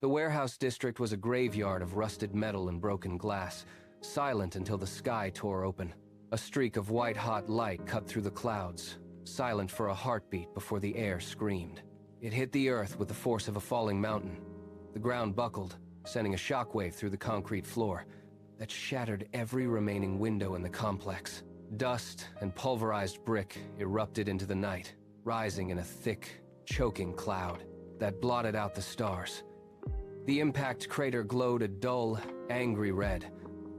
The warehouse district was a graveyard of rusted metal and broken glass, silent until the sky tore open. A streak of white-hot light cut through the clouds, silent for a heartbeat before the air screamed. It hit the earth with the force of a falling mountain. The ground buckled, sending a shockwave through the concrete floor that shattered every remaining window in the complex. Dust and pulverized brick erupted into the night, rising in a thick, choking cloud that blotted out the stars. The impact crater glowed a dull, angry red,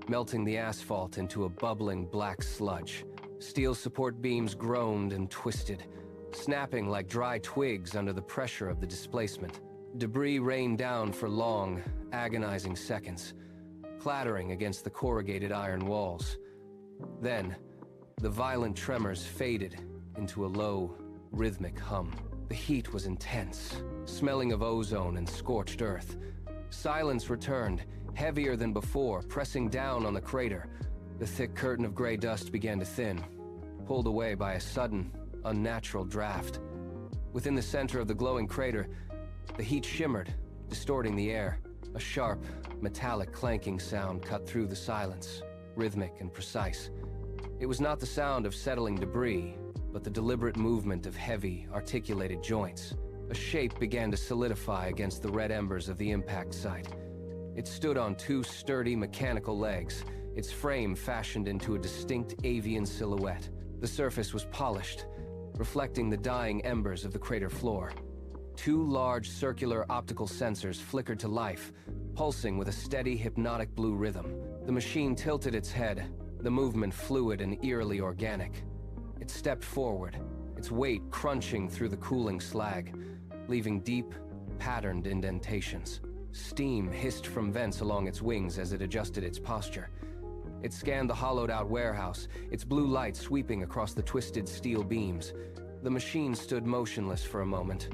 melting the asphalt into a bubbling black sludge. Steel support beams groaned and twisted, snapping like dry twigs under the pressure of the displacement. Debris rained down for long, agonizing seconds, clattering against the corrugated iron walls. Then, the violent tremors faded into a low, rhythmic hum. The heat was intense, smelling of ozone and scorched earth. Silence returned, heavier than before, pressing down on the crater. The thick curtain of gray dust began to thin, pulled away by a sudden, unnatural draft. Within the center of the glowing crater, the heat shimmered, distorting the air. A sharp, metallic clanking sound cut through the silence, rhythmic and precise. It was not the sound of settling debris, but the deliberate movement of heavy, articulated joints. A shape began to solidify against the red embers of the impact site. It stood on two sturdy mechanical legs, its frame fashioned into a distinct avian silhouette. The surface was polished, reflecting the dying embers of the crater floor. Two large circular optical sensors flickered to life, pulsing with a steady hypnotic blue rhythm. The machine tilted its head, the movement fluid and eerily organic. It stepped forward, its weight crunching through the cooling slag, leaving deep, patterned indentations. Steam hissed from vents along its wings as it adjusted its posture. It scanned the hollowed-out warehouse, its blue light sweeping across the twisted steel beams. The machine stood motionless for a moment,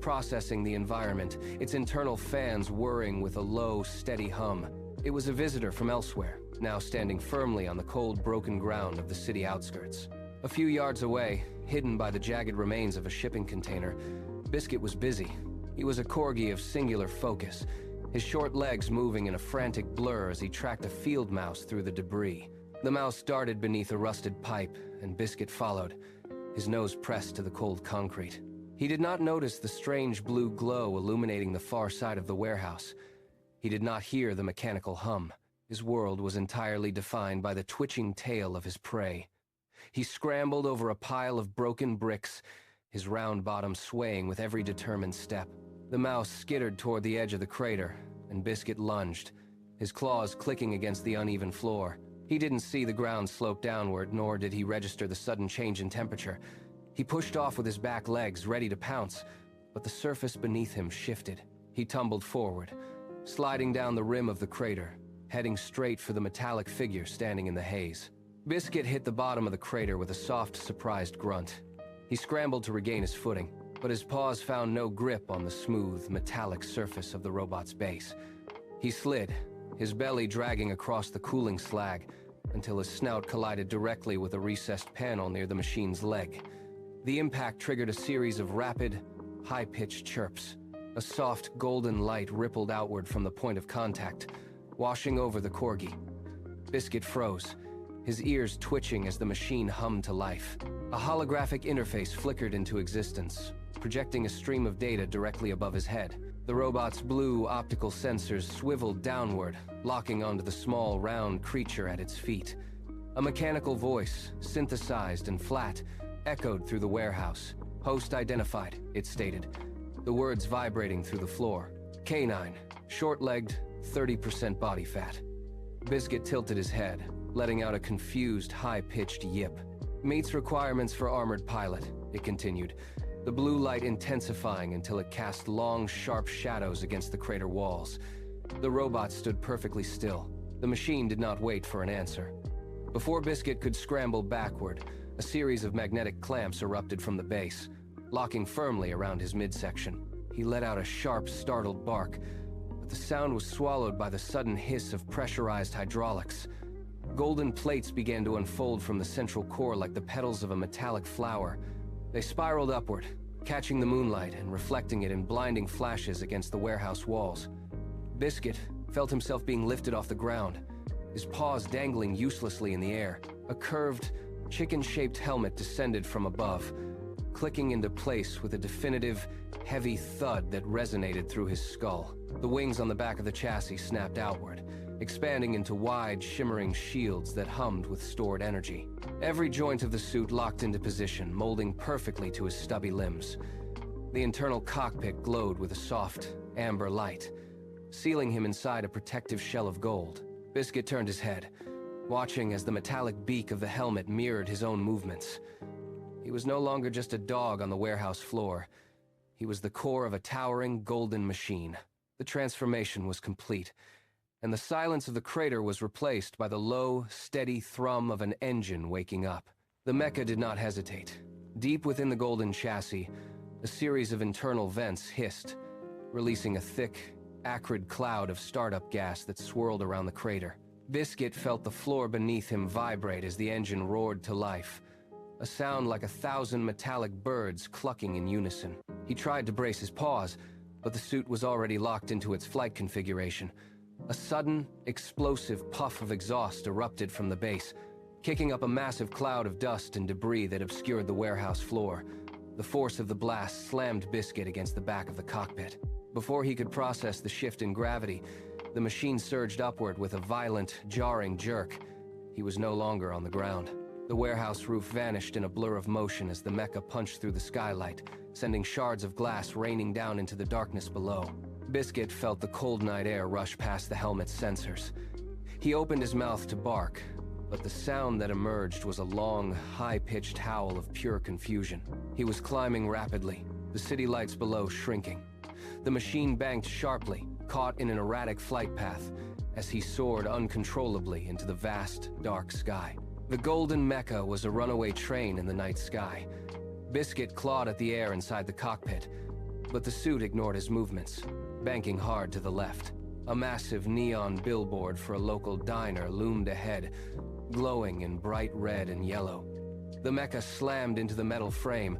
processing the environment, its internal fans whirring with a low, steady hum. It was a visitor from elsewhere, now standing firmly on the cold, broken ground of the city outskirts. A few yards away, hidden by the jagged remains of a shipping container, Biscuit was busy. He was a Corgi of singular focus, his short legs moving in a frantic blur as he tracked a field mouse through the debris. The mouse darted beneath a rusted pipe, and Biscuit followed, his nose pressed to the cold concrete. He did not notice the strange blue glow illuminating the far side of the warehouse. He did not hear the mechanical hum. His world was entirely defined by the twitching tail of his prey. He scrambled over a pile of broken bricks, his round bottom swaying with every determined step. The mouse skittered toward the edge of the crater, and Biscuit lunged, his claws clicking against the uneven floor. He didn't see the ground slope downward, nor did he register the sudden change in temperature. He pushed off with his back legs, ready to pounce, but the surface beneath him shifted. He tumbled forward, sliding down the rim of the crater, heading straight for the metallic figure standing in the haze. Biscuit hit the bottom of the crater with a soft, surprised grunt. He scrambled to regain his footing, but his paws found no grip on the smooth, metallic surface of the robot's base. He slid, his belly dragging across the cooling slag, until his snout collided directly with a recessed panel near the machine's leg. The impact triggered a series of rapid, high-pitched chirps. A soft, golden light rippled outward from the point of contact, washing over the Corgi. Biscuit froze, his ears twitching as the machine hummed to life. A holographic interface flickered into existence, projecting a stream of data directly above his head. The robot's blue optical sensors swiveled downward, locking onto the small, round creature at its feet. A mechanical voice, synthesized and flat, echoed through the warehouse. "Host identified," it stated, the words vibrating through the floor. "Canine, short-legged, 30% body fat." Biscuit tilted his head, letting out a confused, high-pitched yip. "Meets requirements for armored pilot," it continued, the blue light intensifying until it cast long, sharp shadows against the crater walls. The robot stood perfectly still. The machine did not wait for an answer. Before Biscuit could scramble backward, a series of magnetic clamps erupted from the base, locking firmly around his midsection. He let out a sharp, startled bark, but the sound was swallowed by the sudden hiss of pressurized hydraulics. Golden plates began to unfold from the central core like the petals of a metallic flower. They spiraled upward, catching the moonlight and reflecting it in blinding flashes against the warehouse walls. Biscuit felt himself being lifted off the ground, his paws dangling uselessly in the air. A curved, chicken-shaped helmet descended from above, clicking into place with a definitive, heavy thud that resonated through his skull. The wings on the back of the chassis snapped outward, expanding into wide, shimmering shields that hummed with stored energy. Every joint of the suit locked into position, molding perfectly to his stubby limbs. The internal cockpit glowed with a soft, amber light, sealing him inside a protective shell of gold. Biscuit turned his head, watching as the metallic beak of the helmet mirrored his own movements. He was no longer just a dog on the warehouse floor. He was the core of a towering, golden machine. The transformation was complete, and the silence of the crater was replaced by the low, steady thrum of an engine waking up. The mecha did not hesitate. Deep within the golden chassis, a series of internal vents hissed, releasing a thick, acrid cloud of startup gas that swirled around the crater. Biscuit felt the floor beneath him vibrate as the engine roared to life, a sound like 1,000 metallic birds clucking in unison. He tried to brace his paws, but the suit was already locked into its flight configuration. A sudden, explosive puff of exhaust erupted from the base, kicking up a massive cloud of dust and debris that obscured the warehouse floor. The force of the blast slammed Biscuit against the back of the cockpit. Before he could process the shift in gravity, the machine surged upward with a violent, jarring jerk. He was no longer on the ground. The warehouse roof vanished in a blur of motion as the mecha punched through the skylight, sending shards of glass raining down into the darkness below. Biscuit felt the cold night air rush past the helmet's sensors. He opened his mouth to bark, but the sound that emerged was a long, high-pitched howl of pure confusion. He was climbing rapidly, the city lights below shrinking. The machine banked sharply, caught in an erratic flight path, as he soared uncontrollably into the vast, dark sky. The golden mecha was a runaway train in the night sky. Biscuit clawed at the air inside the cockpit, but the suit ignored his movements, banking hard to the left. A massive neon billboard for a local diner loomed ahead, glowing in bright red and yellow. The mecha slammed into the metal frame,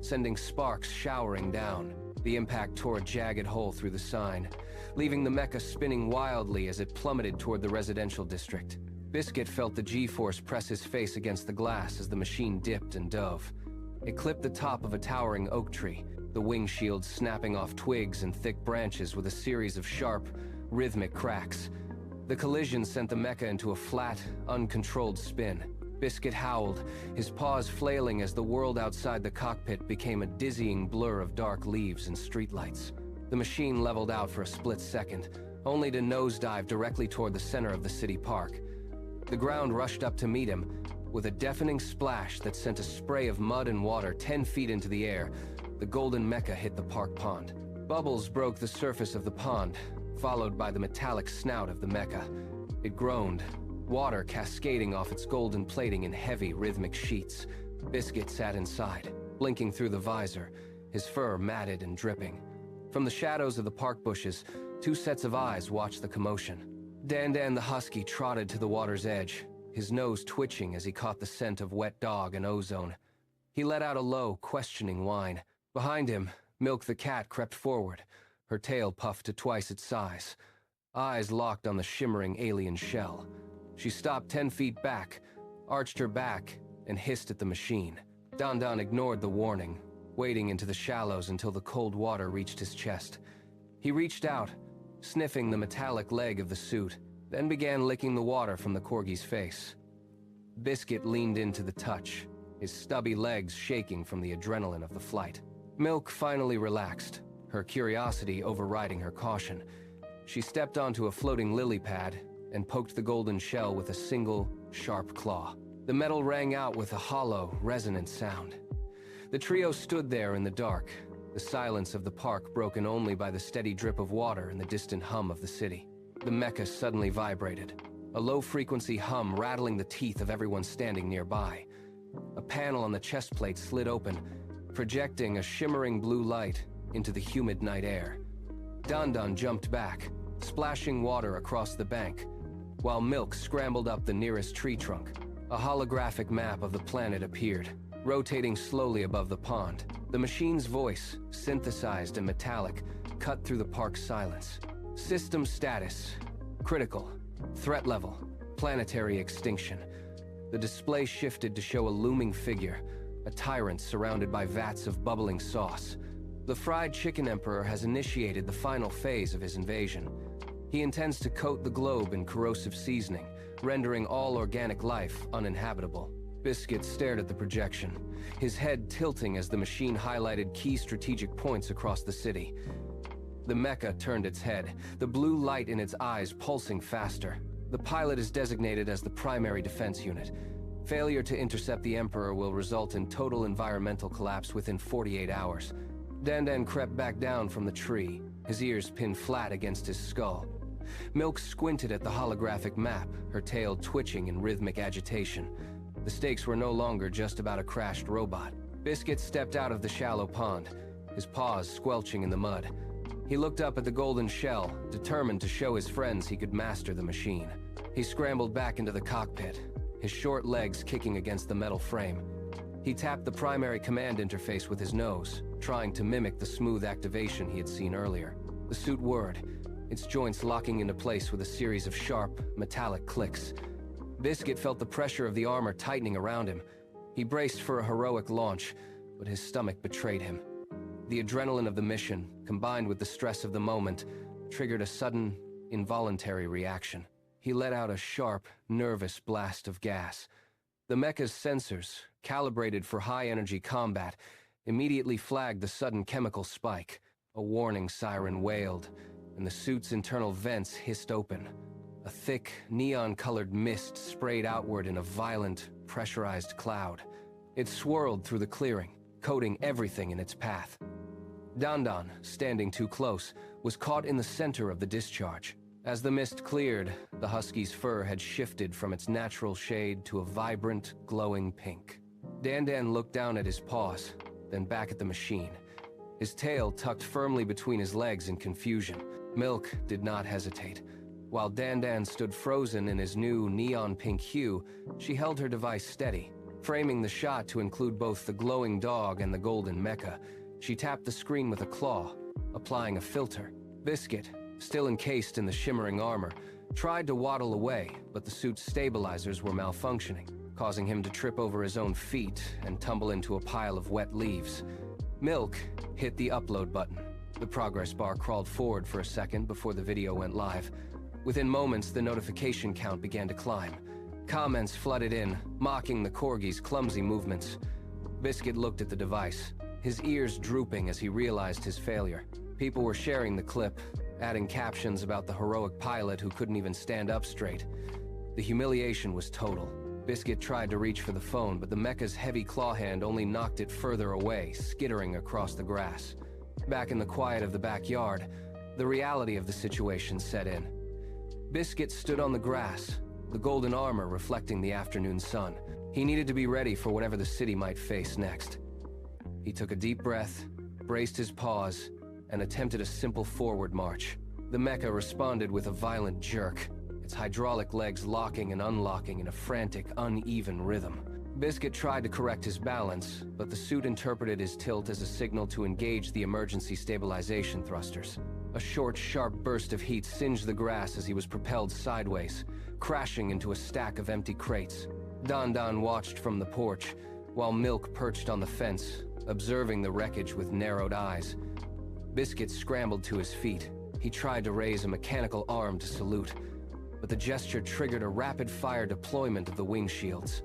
sending sparks showering down. The impact tore a jagged hole through the sign, leaving the mecha spinning wildly as it plummeted toward the residential district. Biscuit felt the G-force press his face against the glass as the machine dipped and dove. It clipped the top of a towering oak tree, the wing shields snapping off twigs and thick branches with a series of sharp, rhythmic cracks. The collision sent the mecha into a flat, uncontrolled spin. Biscuit howled, his paws flailing as the world outside the cockpit became a dizzying blur of dark leaves and streetlights. The machine leveled out for a split second, only to nosedive directly toward the center of the city park. The ground rushed up to meet him, with a deafening splash that sent a spray of mud and water 10 feet into the air. The golden mecha hit the park pond. Bubbles broke the surface of the pond, followed by the metallic snout of the mecha. It groaned, water cascading off its golden plating in heavy, rhythmic sheets. Biscuit sat inside, blinking through the visor, his fur matted and dripping. From the shadows of the park bushes, 2 sets of eyes watched the commotion. Dandan the husky trotted to the water's edge, his nose twitching as he caught the scent of wet dog and ozone. He let out a low, questioning whine. Behind him, Milk the cat crept forward, her tail puffed to twice its size, eyes locked on the shimmering alien shell. She stopped 10 feet back, arched her back, and hissed at the machine. Dandan ignored the warning, wading into the shallows until the cold water reached his chest. He reached out, sniffing the metallic leg of the suit, then began licking the water from the Corgi's face. Biscuit leaned into the touch, his stubby legs shaking from the adrenaline of the flight. Milk finally relaxed, her curiosity overriding her caution. She stepped onto a floating lily pad and poked the golden shell with a single, sharp claw. The metal rang out with a hollow, resonant sound. The trio stood there in the dark, the silence of the park broken only by the steady drip of water and the distant hum of the city. The mecha suddenly vibrated, a low-frequency hum rattling the teeth of everyone standing nearby. A panel on the chest plate slid open, projecting a shimmering blue light into the humid night air. Dandan jumped back, splashing water across the bank, while Milk scrambled up the nearest tree trunk. A holographic map of the planet appeared, rotating slowly above the pond. The machine's voice, synthesized and metallic, cut through the park's silence. System status: critical. Threat level: planetary extinction. The display shifted to show a looming figure, a tyrant surrounded by vats of bubbling sauce. The fried chicken emperor has initiated the final phase of his invasion. He intends to coat the globe in corrosive seasoning, rendering all organic life uninhabitable. Biscuit stared at the projection, his head tilting as the machine highlighted key strategic points across the city. The mecha turned its head, the blue light in its eyes pulsing faster. The pilot is designated as the primary defense unit. Failure to intercept the Emperor will result in total environmental collapse within 48 hours. Dandan crept back down from the tree, his ears pinned flat against his skull. Milk squinted at the holographic map, her tail twitching in rhythmic agitation. The stakes were no longer just about a crashed robot. Biscuit stepped out of the shallow pond, his paws squelching in the mud. He looked up at the golden shell, determined to show his friends he could master the machine. He scrambled back into the cockpit, his short legs kicking against the metal frame. He tapped the primary command interface with his nose, trying to mimic the smooth activation he had seen earlier. The suit whirred, its joints locking into place with a series of sharp, metallic clicks. Biscuit felt the pressure of the armor tightening around him. He braced for a heroic launch, but his stomach betrayed him. The adrenaline of the mission, combined with the stress of the moment, triggered a sudden, involuntary reaction. He let out a sharp, nervous blast of gas. The mecha's sensors, calibrated for high-energy combat, immediately flagged the sudden chemical spike. A warning siren wailed, and the suit's internal vents hissed open. A thick, neon-colored mist sprayed outward in a violent, pressurized cloud. It swirled through the clearing, coating everything in its path. Dandan, standing too close, was caught in the center of the discharge. As the mist cleared, the husky's fur had shifted from its natural shade to a vibrant, glowing pink. Dandan looked down at his paws, then back at the machine. His tail tucked firmly between his legs in confusion. Milk did not hesitate. While Dandan stood frozen in his new neon-pink hue, she held her device steady, framing the shot to include both the glowing dog and the golden mecha. She tapped the screen with a claw, applying a filter. Biscuit, still encased in the shimmering armor, tried to waddle away, but the suit's stabilizers were malfunctioning, causing him to trip over his own feet and tumble into a pile of wet leaves. Milk hit the upload button. The progress bar crawled forward for a second before the video went live. Within moments, the notification count began to climb. Comments flooded in, mocking the Corgi's clumsy movements. Biscuit looked at the device, his ears drooping as he realized his failure. People were sharing the clip, adding captions about the heroic pilot who couldn't even stand up straight. The humiliation was total. Biscuit tried to reach for the phone, but the mecha's heavy claw hand only knocked it further away, skittering across the grass. Back in the quiet of the backyard, the reality of the situation set in. Biscuit stood on the grass, the golden armor reflecting the afternoon sun. He needed to be ready for whatever the city might face next. He took a deep breath, braced his paws, and attempted a simple forward march. The mecha responded with a violent jerk, its hydraulic legs locking and unlocking in a frantic, uneven rhythm. Biscuit tried to correct his balance, but the suit interpreted his tilt as a signal to engage the emergency stabilization thrusters. A short, sharp burst of heat singed the grass as he was propelled sideways, crashing into a stack of empty crates. Dandan watched from the porch, while Milk perched on the fence, observing the wreckage with narrowed eyes. Biscuit scrambled to his feet. He tried to raise a mechanical arm to salute, but the gesture triggered a rapid-fire deployment of the wing shields.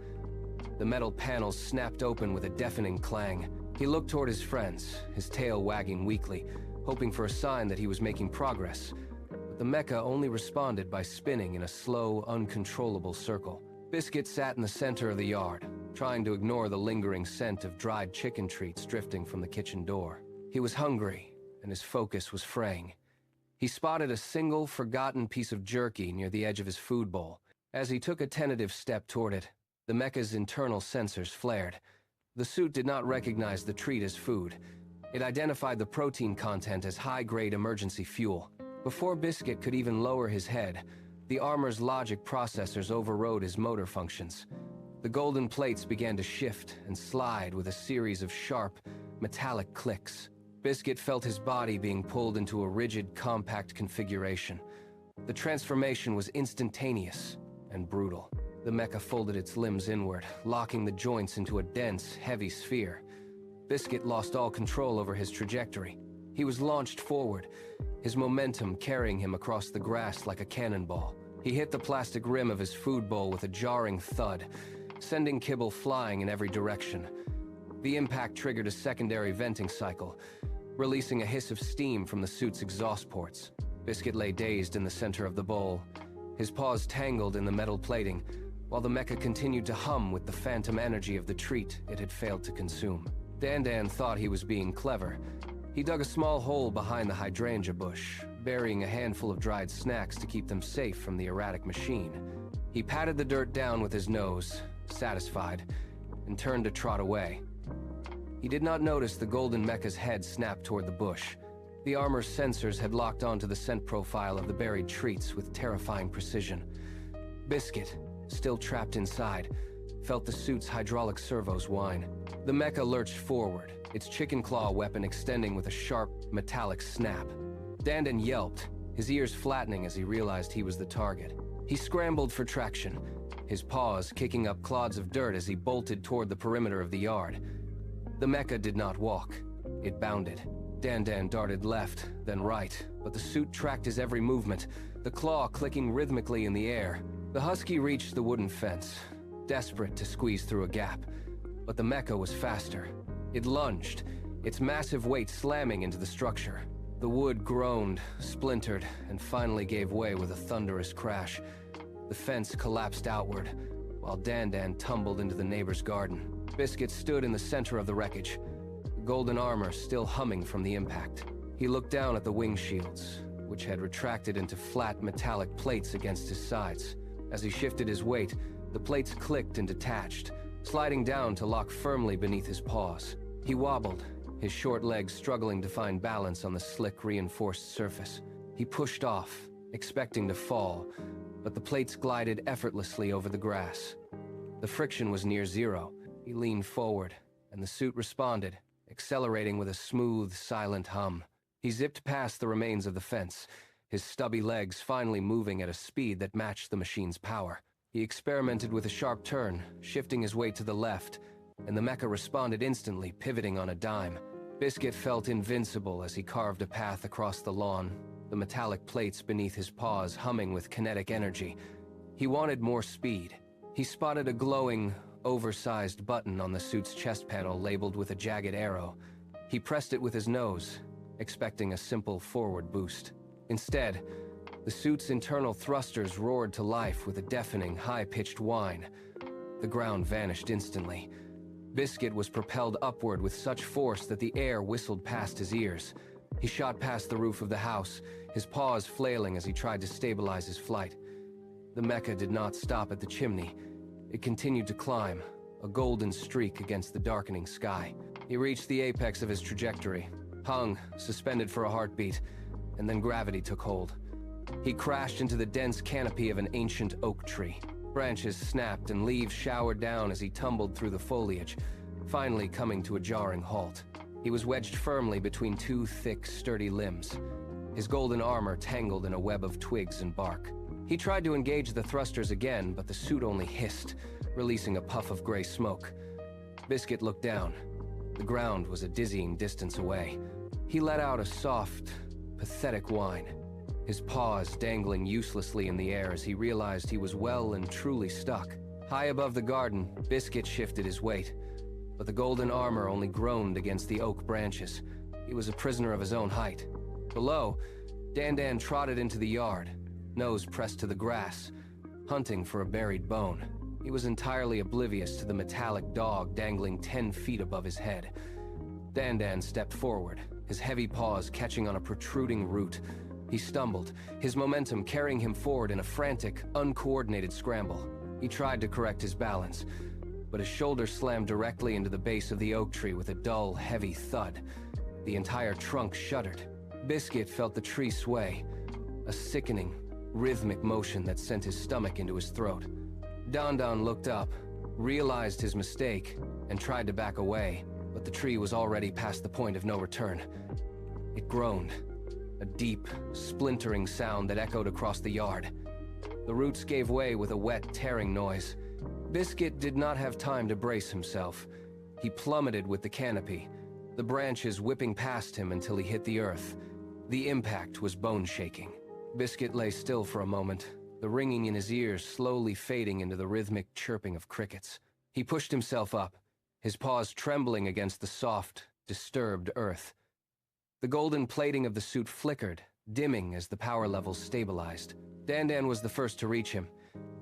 The metal panels snapped open with a deafening clang. He looked toward his friends, his tail wagging weakly, hoping for a sign that he was making progress. But the mecha only responded by spinning in a slow, uncontrollable circle. Biscuit sat in the center of the yard, trying to ignore the lingering scent of dried chicken treats drifting from the kitchen door. He was hungry, and his focus was fraying. He spotted a single, forgotten piece of jerky near the edge of his food bowl. As he took a tentative step toward it, the mecha's internal sensors flared. The suit did not recognize the treat as food. It identified the protein content as high-grade emergency fuel. Before Biscuit could even lower his head, the armor's logic processors overrode his motor functions. The golden plates began to shift and slide with a series of sharp, metallic clicks. Biscuit felt his body being pulled into a rigid, compact configuration. The transformation was instantaneous and brutal. The mecha folded its limbs inward, locking the joints into a dense, heavy sphere. Biscuit lost all control over his trajectory. He was launched forward, his momentum carrying him across the grass like a cannonball. He hit the plastic rim of his food bowl with a jarring thud, sending kibble flying in every direction. The impact triggered a secondary venting cycle, releasing a hiss of steam from the suit's exhaust ports. Biscuit lay dazed in the center of the bowl, his paws tangled in the metal plating, while the mecha continued to hum with the phantom energy of the treat it had failed to consume. Dandan thought he was being clever. He dug a small hole behind the hydrangea bush, burying a handful of dried snacks to keep them safe from the erratic machine. He patted the dirt down with his nose, satisfied, and turned to trot away. He did not notice the golden mecha's head snap toward the bush. The armor's sensors had locked onto the scent profile of the buried treats with terrifying precision. Biscuit, still trapped inside, felt the suit's hydraulic servos whine. The mecha lurched forward, its chicken claw weapon extending with a sharp, metallic snap. Dandan yelped, his ears flattening as he realized he was the target. He scrambled for traction, his paws kicking up clods of dirt as he bolted toward the perimeter of the yard. The mecha did not walk, it bounded. Dandan darted left, then right, but the suit tracked his every movement, the claw clicking rhythmically in the air. The husky reached the wooden fence, desperate to squeeze through a gap, but the mecha was faster. It lunged, its massive weight slamming into the structure. The wood groaned, splintered, and finally gave way with a thunderous crash. The fence collapsed outward, while Dandan tumbled into the neighbor's garden. Biscuit stood in the center of the wreckage, the golden armor still humming from the impact. He looked down at the wing shields, which had retracted into flat metallic plates against his sides. As he shifted his weight, the plates clicked and detached, sliding down to lock firmly beneath his paws. He wobbled, his short legs struggling to find balance on the slick, reinforced surface. He pushed off, expecting to fall, but the plates glided effortlessly over the grass. The friction was near zero. He leaned forward, and the suit responded, accelerating with a smooth, silent hum. He zipped past the remains of the fence, his stubby legs finally moving at a speed that matched the machine's power. He experimented with a sharp turn, shifting his weight to the left, and the mecha responded instantly, pivoting on a dime. Biscuit felt invincible as he carved a path across the lawn, the metallic plates beneath his paws humming with kinetic energy. He wanted more speed. He spotted a glowing, oversized button on the suit's chest panel labeled with a jagged arrow. He pressed it with his nose, expecting a simple forward boost. Instead, the suit's internal thrusters roared to life with a deafening, high-pitched whine. The ground vanished instantly. Biscuit was propelled upward with such force that the air whistled past his ears. He shot past the roof of the house, his paws flailing as he tried to stabilize his flight. The mecha did not stop at the chimney. It continued to climb, a golden streak against the darkening sky. He reached the apex of his trajectory, hung, suspended for a heartbeat, and then gravity took hold. He crashed into the dense canopy of an ancient oak tree. Branches snapped and leaves showered down as he tumbled through the foliage, finally coming to a jarring halt. He was wedged firmly between two thick, sturdy limbs, his golden armor tangled in a web of twigs and bark. He tried to engage the thrusters again, but the suit only hissed, releasing a puff of gray smoke. Biscuit looked down. The ground was a dizzying distance away. He let out a soft, pathetic whine, his paws dangling uselessly in the air as he realized he was well and truly stuck. High above the garden, Biscuit shifted his weight, but the golden armor only groaned against the oak branches. He was a prisoner of his own height. Below, Dandan trotted into the yard, nose pressed to the grass, hunting for a buried bone. He was entirely oblivious to the metallic dog dangling 10 feet above his head. Dandan stepped forward, his heavy paws catching on a protruding root. He stumbled, his momentum carrying him forward in a frantic, uncoordinated scramble. He tried to correct his balance, but his shoulder slammed directly into the base of the oak tree with a dull, heavy thud. The entire trunk shuddered. Biscuit felt the tree sway, a sickening, rhythmic motion that sent his stomach into his throat. Dandan looked up, realized his mistake, and tried to back away, but the tree was already past the point of no return. It groaned, a deep, splintering sound that echoed across the yard. The roots gave way with a wet, tearing noise. Biscuit did not have time to brace himself. He plummeted with the canopy, the branches whipping past him until he hit the earth. The impact was bone-shaking. Biscuit lay still for a moment, the ringing in his ears slowly fading into the rhythmic chirping of crickets. He pushed himself up, his paws trembling against the soft, disturbed earth. The golden plating of the suit flickered, dimming as the power levels stabilized. Dandan was the first to reach him,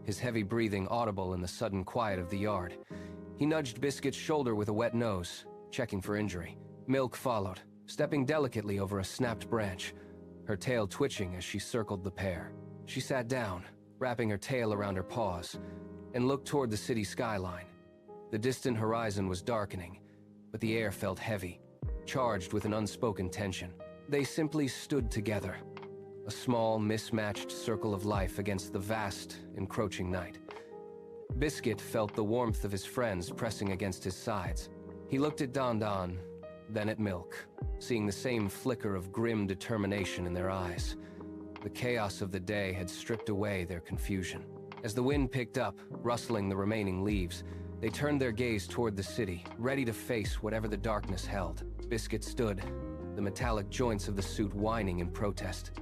his heavy breathing audible in the sudden quiet of the yard. He nudged Biscuit's shoulder with a wet nose, checking for injury. Milk followed, stepping delicately over a snapped branch, her tail twitching as she circled the pair. She sat down, wrapping her tail around her paws, and looked toward the city skyline. The distant horizon was darkening, but the air felt heavy, charged with an unspoken tension. They simply stood together, a small, mismatched circle of life against the vast, encroaching night. Biscuit felt the warmth of his friends pressing against his sides. He looked at Dandan, then at Milk, seeing the same flicker of grim determination in their eyes. The chaos of the day had stripped away their confusion. As the wind picked up, rustling the remaining leaves, they turned their gaze toward the city, ready to face whatever the darkness held. Biscuit stood, the metallic joints of the suit whining in protest.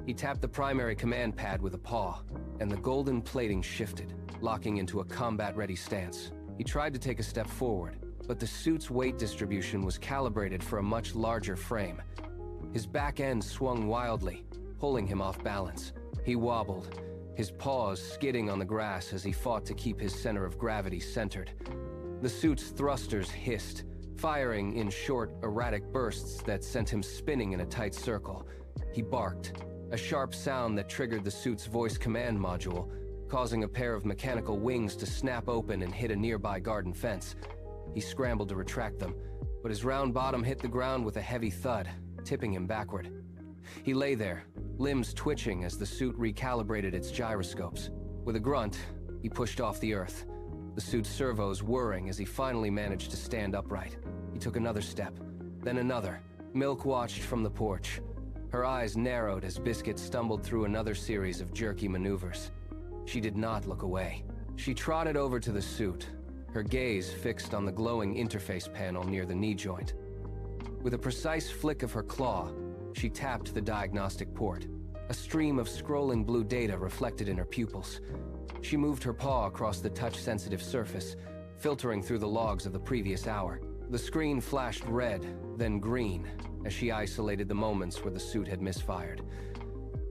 He tapped the primary command pad with a paw, and the golden plating shifted, locking into a combat-ready stance. He tried to take a step forward, but the suit's weight distribution was calibrated for a much larger frame. His back end swung wildly, pulling him off balance. He wobbled, his paws skidding on the grass as he fought to keep his center of gravity centered. The suit's thrusters hissed, firing in short, erratic bursts that sent him spinning in a tight circle. He barked, a sharp sound that triggered the suit's voice command module, causing a pair of mechanical wings to snap open and hit a nearby garden fence. He scrambled to retract them, but his round bottom hit the ground with a heavy thud, tipping him backward. He lay there, limbs twitching as the suit recalibrated its gyroscopes. With a grunt, he pushed off the earth, the suit's servos whirring as he finally managed to stand upright. He took another step, then another. Milk watched from the porch. Her eyes narrowed as Biscuit stumbled through another series of jerky maneuvers. She did not look away. She trotted over to the suit, her gaze fixed on the glowing interface panel near the knee joint. With a precise flick of her claw, she tapped the diagnostic port. A stream of scrolling blue data reflected in her pupils. She moved her paw across the touch-sensitive surface, filtering through the logs of the previous hour. The screen flashed red, then green, as she isolated the moments where the suit had misfired.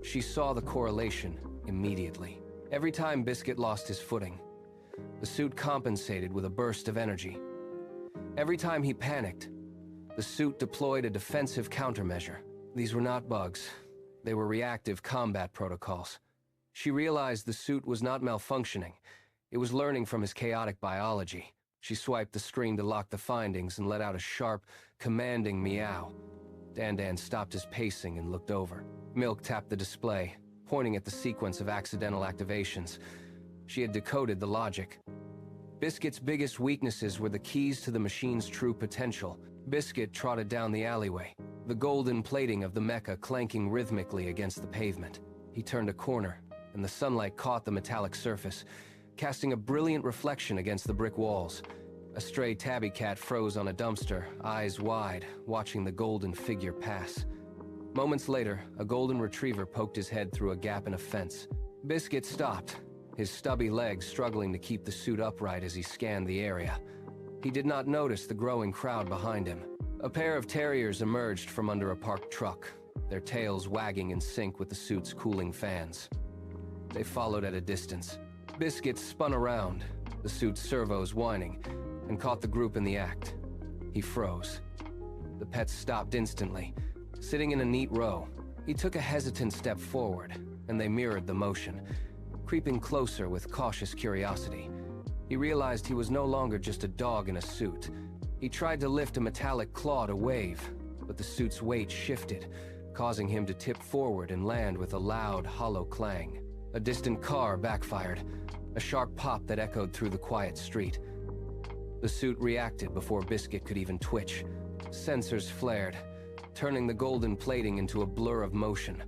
She saw the correlation immediately. Every time Biscuit lost his footing, the suit compensated with a burst of energy. Every time he panicked, the suit deployed a defensive countermeasure. These were not bugs. They were reactive combat protocols. She realized the suit was not malfunctioning. It was learning from his chaotic biology. She swiped the screen to lock the findings and let out a sharp, commanding meow. Dandan stopped his pacing and looked over. Milk tapped the display, pointing at the sequence of accidental activations. She had decoded the logic. Biscuit's biggest weaknesses were the keys to the machine's true potential. Biscuit trotted down the alleyway, the golden plating of the Mecha clanking rhythmically against the pavement. He turned a corner, and the sunlight caught the metallic surface, casting a brilliant reflection against the brick walls. A stray tabby cat froze on a dumpster, eyes wide, watching the golden figure pass. Moments later, a golden retriever poked his head through a gap in a fence. Biscuit stopped, his stubby legs struggling to keep the suit upright as he scanned the area. He did not notice the growing crowd behind him. A pair of terriers emerged from under a parked truck, their tails wagging in sync with the suit's cooling fans. They followed at a distance. Biscuit spun around, the suit's servos whining, and caught the group in the act. He froze. The pets stopped instantly, sitting in a neat row. He took a hesitant step forward, and they mirrored the motion, creeping closer with cautious curiosity. He realized he was no longer just a dog in a suit. He tried to lift a metallic claw to wave, but the suit's weight shifted, causing him to tip forward and land with a loud, hollow clang. A distant car backfired, a sharp pop that echoed through the quiet street. The suit reacted before Biscuit could even twitch. Sensors flared, turning the golden plating into a blur of motion.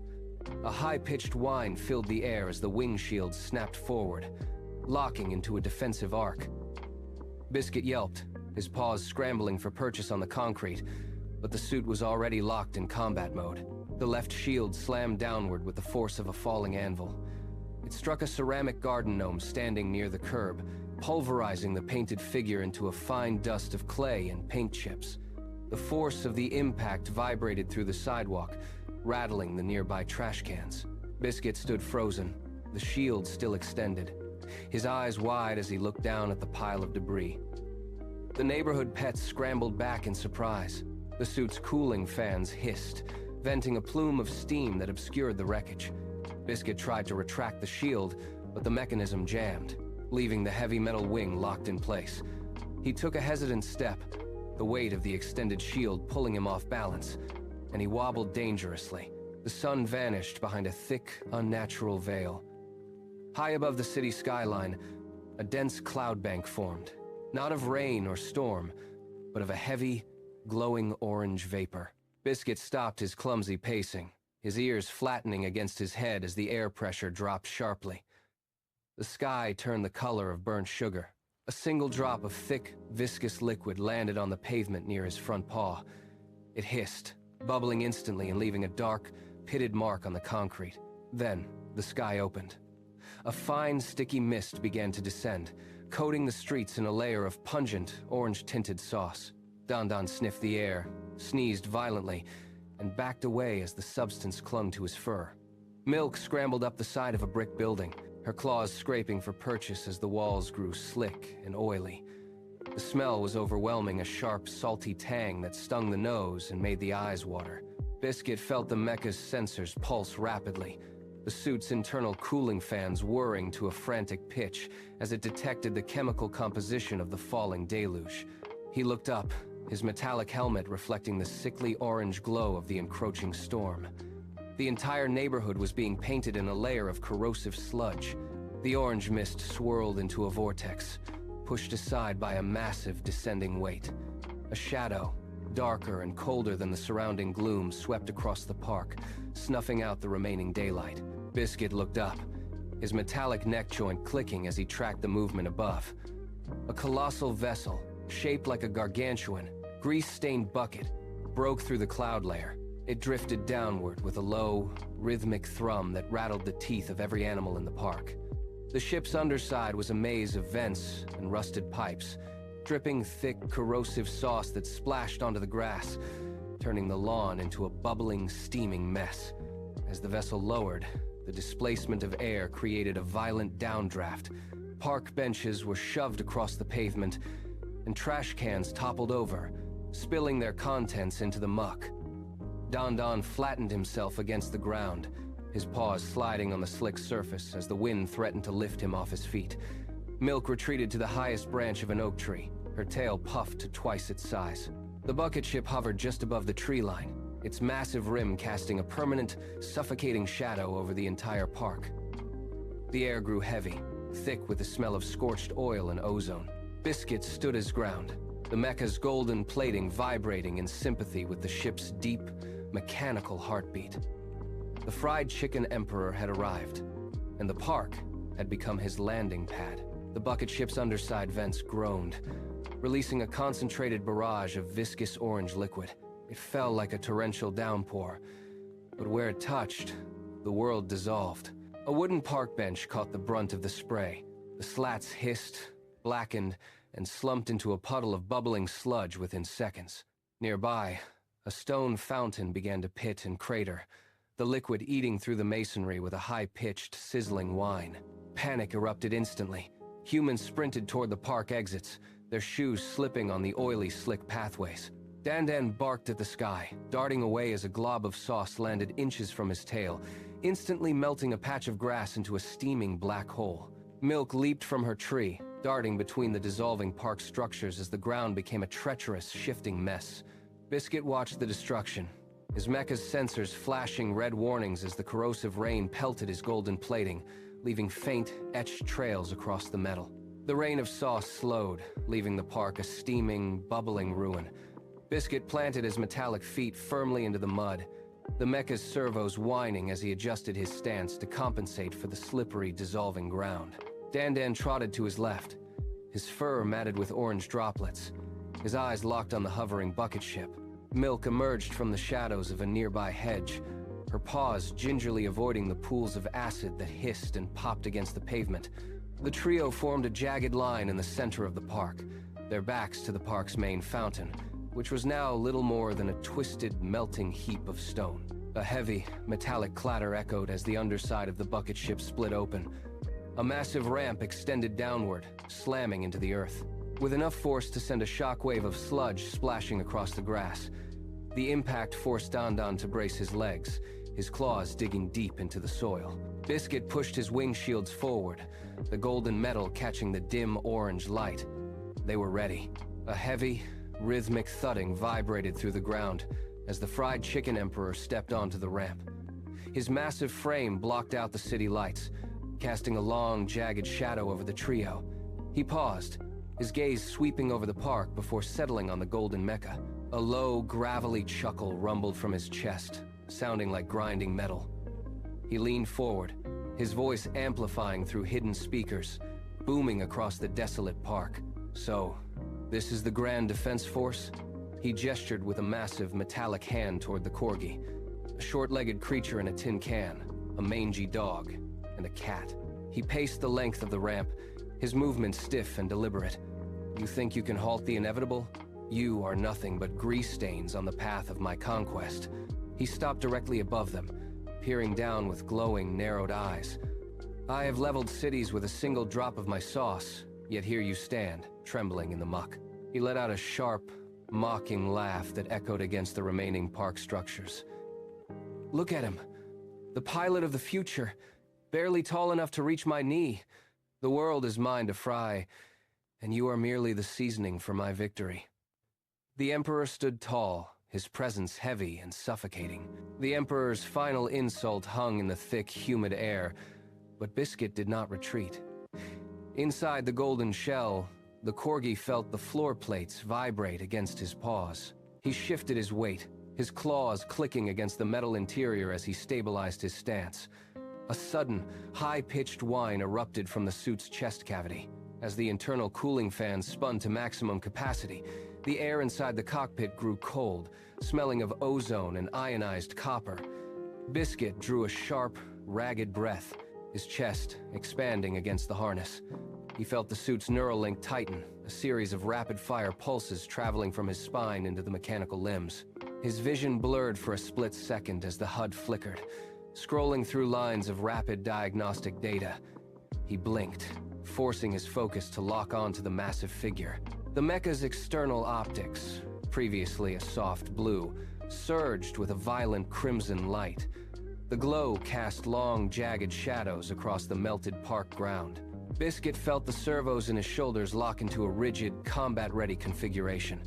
A high-pitched whine filled the air as the wing shield snapped forward, locking into a defensive arc. Biscuit yelped, his paws scrambling for purchase on the concrete, but the suit was already locked in combat mode. The left shield slammed downward with the force of a falling anvil. It struck a ceramic garden gnome standing near the curb, pulverizing the painted figure into a fine dust of clay and paint chips. The force of the impact vibrated through the sidewalk, rattling the nearby trash cans. Biscuit stood frozen, the shield still extended, his eyes wide as he looked down at the pile of debris. The neighborhood pets scrambled back in surprise. The suit's cooling fans hissed, venting a plume of steam that obscured the wreckage. Biscuit tried to retract the shield, but the mechanism jammed, leaving the heavy metal wing locked in place. He took a hesitant step, the weight of the extended shield pulling him off balance, and he wobbled dangerously. The sun vanished behind a thick, unnatural veil. High above the city skyline, a dense cloud bank formed, not of rain or storm, but of a heavy, glowing orange vapor. Biscuit stopped his clumsy pacing, his ears flattening against his head as the air pressure dropped sharply. The sky turned the color of burnt sugar. A single drop of thick, viscous liquid landed on the pavement near his front paw. It hissed, bubbling instantly and leaving a dark, pitted mark on the concrete. Then, the sky opened. A fine, sticky mist began to descend, coating the streets in a layer of pungent, orange-tinted sauce. Dandan sniffed the air, sneezed violently, and backed away as the substance clung to his fur. Milk scrambled up the side of a brick building, her claws scraping for purchase as the walls grew slick and oily. The smell was overwhelming, a sharp, salty tang that stung the nose and made the eyes water. Biscuit felt the mecha's sensors pulse rapidly, the suit's internal cooling fans whirring to a frantic pitch as it detected the chemical composition of the falling deluge. He looked up, his metallic helmet reflecting the sickly orange glow of the encroaching storm. The entire neighborhood was being painted in a layer of corrosive sludge. The orange mist swirled into a vortex, pushed aside by a massive descending weight. A shadow, darker and colder than the surrounding gloom, swept across the park, snuffing out the remaining daylight. Biscuit looked up, his metallic neck joint clicking as he tracked the movement above. A colossal vessel, shaped like a gargantuan, grease-stained bucket, broke through the cloud layer. It drifted downward with a low, rhythmic thrum that rattled the teeth of every animal in the park. The ship's underside was a maze of vents and rusted pipes, dripping thick, corrosive sauce that splashed onto the grass, turning the lawn into a bubbling, steaming mess. As the vessel lowered, the displacement of air created a violent downdraft. Park benches were shoved across the pavement, and trash cans toppled over, spilling their contents into the muck. Dandan flattened himself against the ground, his paws sliding on the slick surface as the wind threatened to lift him off his feet. Milk retreated to the highest branch of an oak tree, her tail puffed to twice its size. The bucket ship hovered just above the tree line, its massive rim casting a permanent, suffocating shadow over the entire park. The air grew heavy, thick with the smell of scorched oil and ozone. Biscuit stood his ground, the mecha's golden plating vibrating in sympathy with the ship's deep, mechanical heartbeat. The fried chicken emperor had arrived, and the park had become his landing pad. The bucket ship's underside vents groaned, releasing a concentrated barrage of viscous orange liquid. It fell like a torrential downpour, but where it touched, the world dissolved. A wooden park bench caught the brunt of the spray. The slats hissed, blackened, and slumped into a puddle of bubbling sludge within seconds. Nearby, a stone fountain began to pit and crater, the liquid eating through the masonry with a high-pitched, sizzling whine. Panic erupted instantly. Humans sprinted toward the park exits, their shoes slipping on the oily, slick pathways. Dandan barked at the sky, darting away as a glob of sauce landed inches from his tail, instantly melting a patch of grass into a steaming black hole. Milk leaped from her tree, darting between the dissolving park structures as the ground became a treacherous, shifting mess. Biscuit watched the destruction, his mecha's sensors flashing red warnings as the corrosive rain pelted his golden plating, leaving faint, etched trails across the metal. The rain of sauce slowed, leaving the park a steaming, bubbling ruin. Biscuit planted his metallic feet firmly into the mud, the mecha's servos whining as he adjusted his stance to compensate for the slippery, dissolving ground. Dandan trotted to his left, his fur matted with orange droplets, his eyes locked on the hovering bucket ship. Milk emerged from the shadows of a nearby hedge, her paws gingerly avoiding the pools of acid that hissed and popped against the pavement. The trio formed a jagged line in the center of the park, their backs to the park's main fountain, which was now little more than a twisted, melting heap of stone. A heavy, metallic clatter echoed as the underside of the bucket ship split open. A massive ramp extended downward, slamming into the earth, with enough force to send a shockwave of sludge splashing across the grass. The impact forced Dandan to brace his legs, his claws digging deep into the soil. Biscuit pushed his wing shields forward, the golden metal catching the dim orange light. They were ready. A heavy, rhythmic thudding vibrated through the ground as the fried chicken emperor stepped onto the ramp. His massive frame blocked out the city lights, casting a long, jagged shadow over the trio. He paused, his gaze sweeping over the park before settling on the golden mecha. A low, gravelly chuckle rumbled from his chest, sounding like grinding metal. He leaned forward, his voice amplifying through hidden speakers, booming across the desolate park. "So, this is the Grand Defense Force?" He gestured with a massive metallic hand toward the Corgi, a short-legged creature in a tin can, a mangy dog, and a cat. He paced the length of the ramp, his movements stiff and deliberate. "You think you can halt the inevitable? You are nothing but grease stains on the path of my conquest." He stopped directly above them, peering down with glowing, narrowed eyes. "I have leveled cities with a single drop of my sauce, yet here you stand, trembling in the muck." He let out a sharp, mocking laugh that echoed against the remaining park structures. "Look at him, the pilot of the future, barely tall enough to reach my knee. The world is mine to fry, and you are merely the seasoning for my victory." The Emperor stood tall, his presence heavy and suffocating. The Emperor's final insult hung in the thick, humid air, but Biscuit did not retreat. Inside the golden shell, the Corgi felt the floor plates vibrate against his paws. He shifted his weight, his claws clicking against the metal interior as he stabilized his stance. A sudden, high-pitched whine erupted from the suit's chest cavity. As the internal cooling fans spun to maximum capacity, the air inside the cockpit grew cold, smelling of ozone and ionized copper. Biscuit drew a sharp, ragged breath, his chest expanding against the harness. He felt the suit's neural link tighten, a series of rapid-fire pulses traveling from his spine into the mechanical limbs. His vision blurred for a split second as the HUD flickered, scrolling through lines of rapid diagnostic data. He blinked, forcing his focus to lock onto the massive figure. The mecha's external optics, previously a soft blue, surged with a violent crimson light. The glow cast long, jagged shadows across the melted park ground. Biscuit felt the servos in his shoulders lock into a rigid, combat-ready configuration.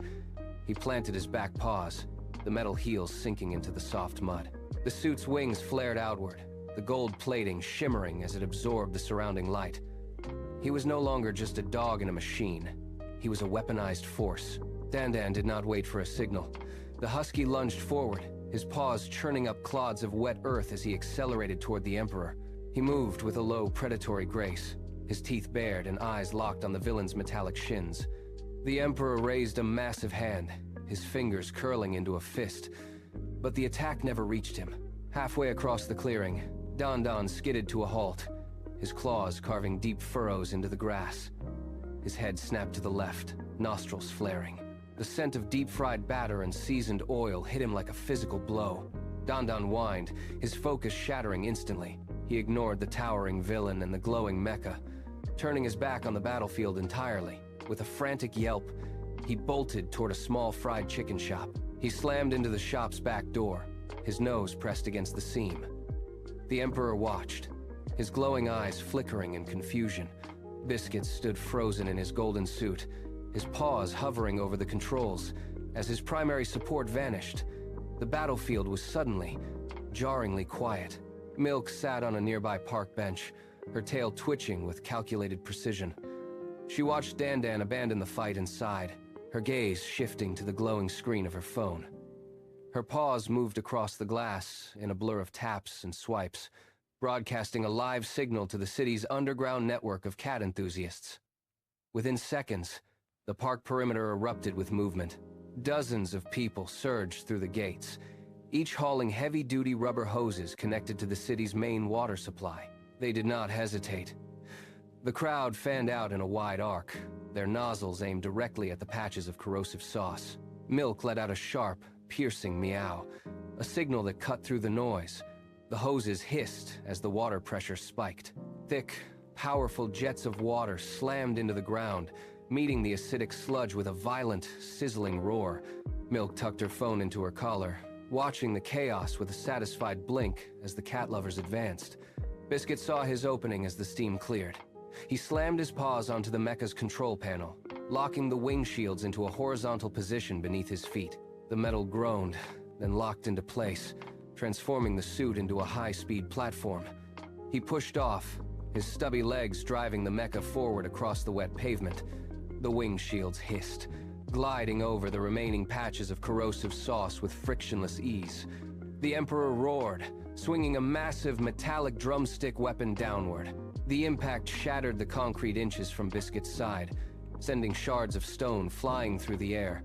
He planted his back paws, the metal heels sinking into the soft mud. The suit's wings flared outward, the gold plating shimmering as it absorbed the surrounding light. He was no longer just a dog in a machine. He was a weaponized force. Dandan did not wait for a signal. The husky lunged forward, his paws churning up clods of wet earth as he accelerated toward the Emperor. He moved with a low, predatory grace, his teeth bared and eyes locked on the villain's metallic shins. The Emperor raised a massive hand, his fingers curling into a fist, but the attack never reached him. Halfway across the clearing, Dandan skidded to a halt, his claws carving deep furrows into the grass. His head snapped to the left, nostrils flaring. The scent of deep-fried batter and seasoned oil hit him like a physical blow. Dandan whined, his focus shattering instantly. He ignored the towering villain and the glowing mecha, turning his back on the battlefield entirely. With a frantic yelp, he bolted toward a small fried chicken shop. He slammed into the shop's back door, his nose pressed against the seam. The Emperor watched, his glowing eyes flickering in confusion. Biscuit stood frozen in his golden suit, his paws hovering over the controls. As his primary support vanished, the battlefield was suddenly, jarringly quiet. Milk sat on a nearby park bench, her tail twitching with calculated precision. She watched Dandan abandon the fight inside, her gaze shifting to the glowing screen of her phone. Her paws moved across the glass in a blur of taps and swipes, broadcasting a live signal to the city's underground network of cat enthusiasts. Within seconds, the park perimeter erupted with movement. Dozens of people surged through the gates, each hauling heavy-duty rubber hoses connected to the city's main water supply. They did not hesitate. The crowd fanned out in a wide arc, their nozzles aimed directly at the patches of corrosive sauce. Milk let out a sharp, piercing meow, a signal that cut through the noise. The hoses hissed as the water pressure spiked. Thick, powerful jets of water slammed into the ground, meeting the acidic sludge with a violent, sizzling roar. Milk tucked her phone into her collar, watching the chaos with a satisfied blink as the cat lovers advanced. Biscuit saw his opening as the steam cleared. He slammed his paws onto the Mecha's control panel, locking the wing shields into a horizontal position beneath his feet. The metal groaned, then locked into place, transforming the suit into a high-speed platform. He pushed off, his stubby legs driving the Mecha forward across the wet pavement. The wing shields hissed, gliding over the remaining patches of corrosive sauce with frictionless ease. The Emperor roared, swinging a massive metallic drumstick weapon downward. The impact shattered the concrete inches from Biscuit's side, sending shards of stone flying through the air.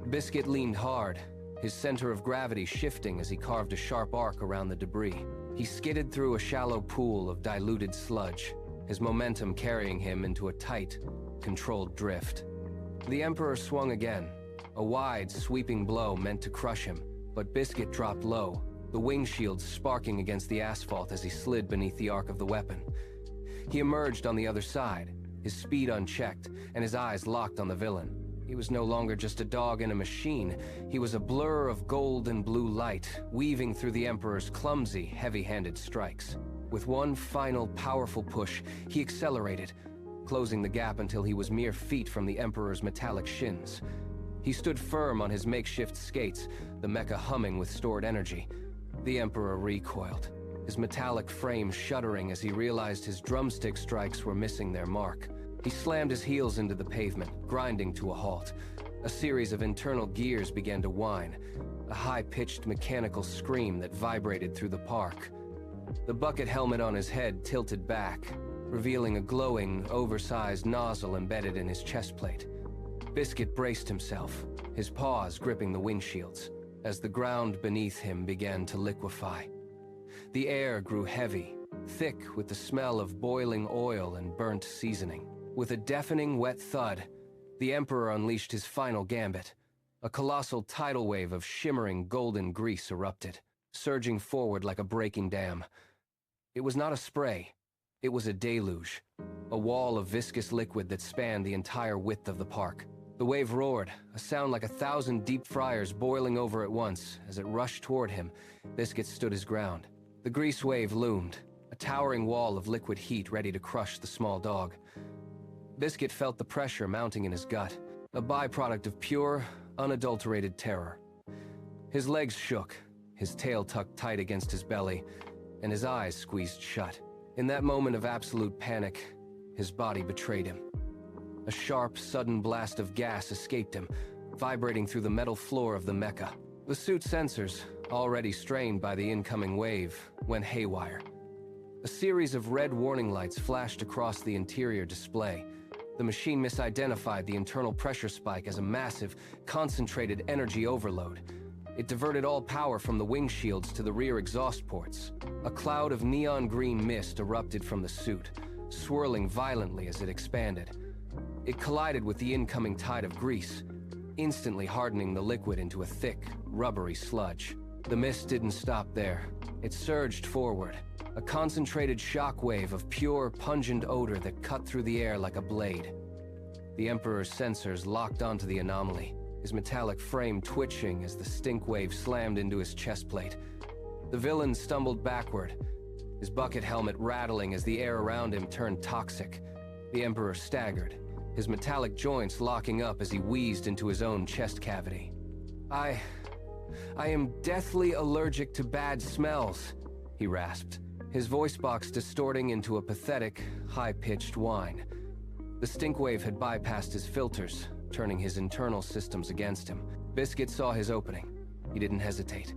Biscuit leaned hard, his center of gravity shifting as he carved a sharp arc around the debris. He skidded through a shallow pool of diluted sludge, his momentum carrying him into a tight, controlled drift. The Emperor swung again, a wide, sweeping blow meant to crush him, but Biscuit dropped low, the wing shields sparking against the asphalt as he slid beneath the arc of the weapon. He emerged on the other side, his speed unchecked, and his eyes locked on the villain. He was no longer just a dog in a machine. He was a blur of gold and blue light, weaving through the Emperor's clumsy, heavy-handed strikes. With one final, powerful push, he accelerated, closing the gap until he was mere feet from the Emperor's metallic shins. He stood firm on his makeshift skates, the Mecha humming with stored energy. The Emperor recoiled, his metallic frame shuddering as he realized his drumstick strikes were missing their mark. He slammed his heels into the pavement, grinding to a halt. A series of internal gears began to whine, a high-pitched mechanical scream that vibrated through the park. The bucket helmet on his head tilted back, revealing a glowing, oversized nozzle embedded in his chest plate. Biscuit braced himself, his paws gripping the windshields, as the ground beneath him began to liquefy. The air grew heavy, thick with the smell of boiling oil and burnt seasoning. With a deafening wet thud, the Emperor unleashed his final gambit. A colossal tidal wave of shimmering golden grease erupted, surging forward like a breaking dam. It was not a spray, it was a deluge, a wall of viscous liquid that spanned the entire width of the park. The wave roared, a sound like 1,000 deep fryers boiling over at once. As it rushed toward him, Biscuit stood his ground. The grease wave loomed, a towering wall of liquid heat ready to crush the small dog. Biscuit felt the pressure mounting in his gut, a byproduct of pure, unadulterated terror. His legs shook, his tail tucked tight against his belly, and his eyes squeezed shut. In that moment of absolute panic, his body betrayed him. A sharp, sudden blast of gas escaped him, vibrating through the metal floor of the Mecha. The suit's sensors, already strained by the incoming wave, went haywire. A series of red warning lights flashed across the interior display. The machine misidentified the internal pressure spike as a massive, concentrated energy overload. It diverted all power from the wing shields to the rear exhaust ports. A cloud of neon green mist erupted from the suit, swirling violently as it expanded. It collided with the incoming tide of grease, instantly hardening the liquid into a thick, rubbery sludge. The mist didn't stop there. It surged forward, a concentrated shockwave of pure, pungent odor that cut through the air like a blade. The Emperor's sensors locked onto the anomaly, his metallic frame twitching as the stink wave slammed into his chest plate. The villain stumbled backward, his bucket helmet rattling as the air around him turned toxic. The Emperor staggered, his metallic joints locking up as he wheezed into his own chest cavity. I am deathly allergic to bad smells, he rasped, his voice box distorting into a pathetic, high-pitched whine. The stink wave had bypassed his filters, turning his internal systems against him. Biscuit saw his opening. He didn't hesitate.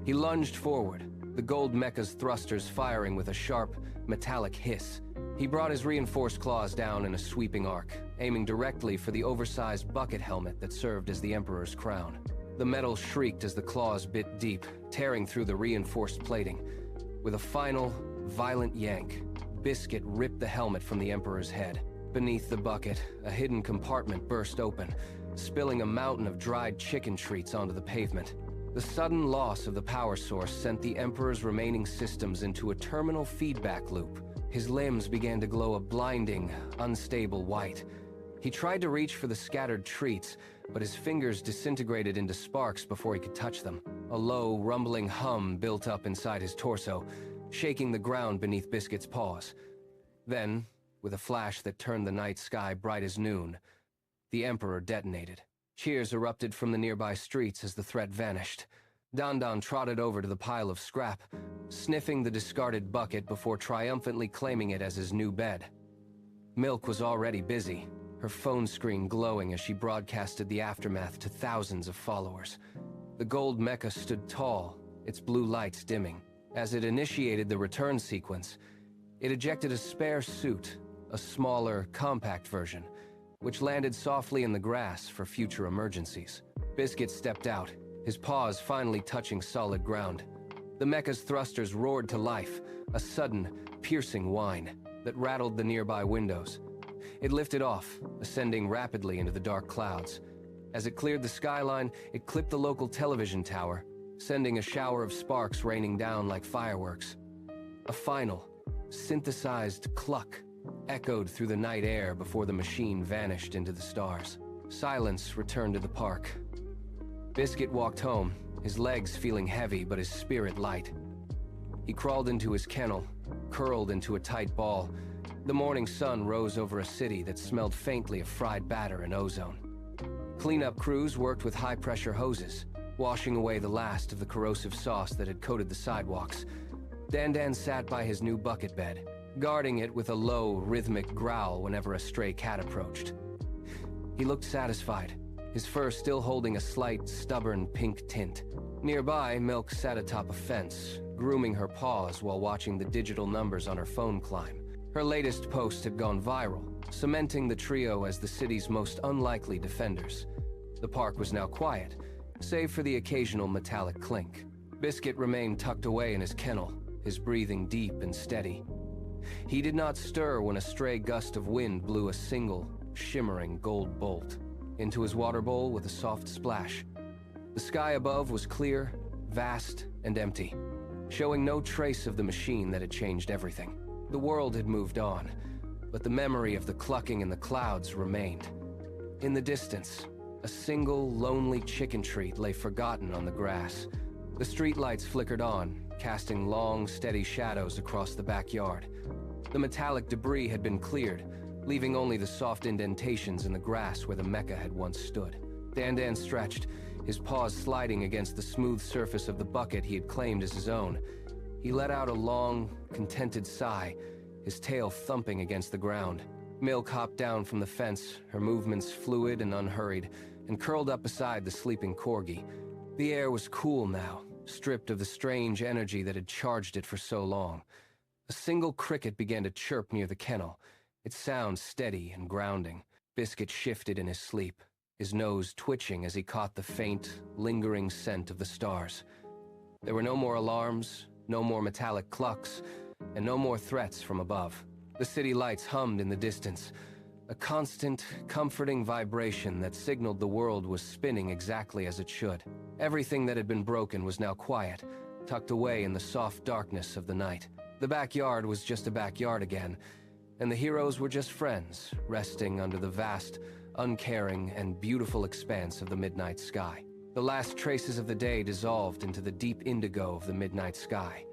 He lunged forward, the gold mecha's thrusters firing with a sharp, metallic hiss. He brought his reinforced claws down in a sweeping arc, aiming directly for the oversized bucket helmet that served as the Emperor's crown. The metal shrieked as the claws bit deep, tearing through the reinforced plating. With a final, violent yank, Biscuit ripped the helmet from the Emperor's head. Beneath the bucket, a hidden compartment burst open, spilling a mountain of dried chicken treats onto the pavement. The sudden loss of the power source sent the Emperor's remaining systems into a terminal feedback loop. His limbs began to glow a blinding, unstable white. He tried to reach for the scattered treats, but his fingers disintegrated into sparks before he could touch them. A low, rumbling hum built up inside his torso, shaking the ground beneath Biscuit's paws. Then, with a flash that turned the night sky bright as noon, the Emperor detonated. Cheers erupted from the nearby streets as the threat vanished. Dandan trotted over to the pile of scrap, sniffing the discarded bucket before triumphantly claiming it as his new bed. Milk was already busy, her phone screen glowing as she broadcasted the aftermath to thousands of followers. The gold mecha stood tall, its blue lights dimming. As it initiated the return sequence, it ejected a spare suit, a smaller, compact version, which landed softly in the grass for future emergencies. Biscuit stepped out, his paws finally touching solid ground. The mecha's thrusters roared to life, a sudden, piercing whine that rattled the nearby windows. It lifted off, ascending rapidly into the dark clouds. As it cleared the skyline, it clipped the local television tower, sending a shower of sparks raining down like fireworks. A final, synthesized cluck echoed through the night air before the machine vanished into the stars. Silence returned to the park. Biscuit walked home, his legs feeling heavy but his spirit light. He crawled into his kennel, curled into a tight ball. The morning sun rose over a city that smelled faintly of fried batter and ozone. Cleanup crews worked with high-pressure hoses, washing away the last of the corrosive sauce that had coated the sidewalks. Dandan sat by his new bucket bed, guarding it with a low, rhythmic growl whenever a stray cat approached. He looked satisfied, his fur still holding a slight, stubborn pink tint. Nearby, Milk sat atop a fence, grooming her paws while watching the digital numbers on her phone climb. Her latest post had gone viral, cementing the trio as the city's most unlikely defenders. The park was now quiet, save for the occasional metallic clink. Biscuit remained tucked away in his kennel, his breathing deep and steady. He did not stir when a stray gust of wind blew a single, shimmering gold bolt into his water bowl with a soft splash. The sky above was clear, vast, and empty, showing no trace of the machine that had changed everything. The world had moved on, but the memory of the clucking in the clouds remained. In the distance, a single, lonely chicken treat lay forgotten on the grass. The streetlights flickered on, casting long, steady shadows across the backyard. The metallic debris had been cleared, leaving only the soft indentations in the grass where the mecha had once stood. Dandan stretched, his paws sliding against the smooth surface of the bucket he had claimed as his own. He let out a long, contented sigh, his tail thumping against the ground. Milk hopped down from the fence, her movements fluid and unhurried, and curled up beside the sleeping Corgi. The air was cool now, stripped of the strange energy that had charged it for so long. A single cricket began to chirp near the kennel, its sound steady and grounding. Biscuit shifted in his sleep, his nose twitching as he caught the faint, lingering scent of the stars. There were no more alarms, no more metallic clucks, and no more threats from above. The city lights hummed in the distance, a constant, comforting vibration that signaled the world was spinning exactly as it should. Everything that had been broken was now quiet, tucked away in the soft darkness of the night. The backyard was just a backyard again, and the heroes were just friends, resting under the vast, uncaring, and beautiful expanse of the midnight sky. The last traces of the day dissolved into the deep indigo of the midnight sky.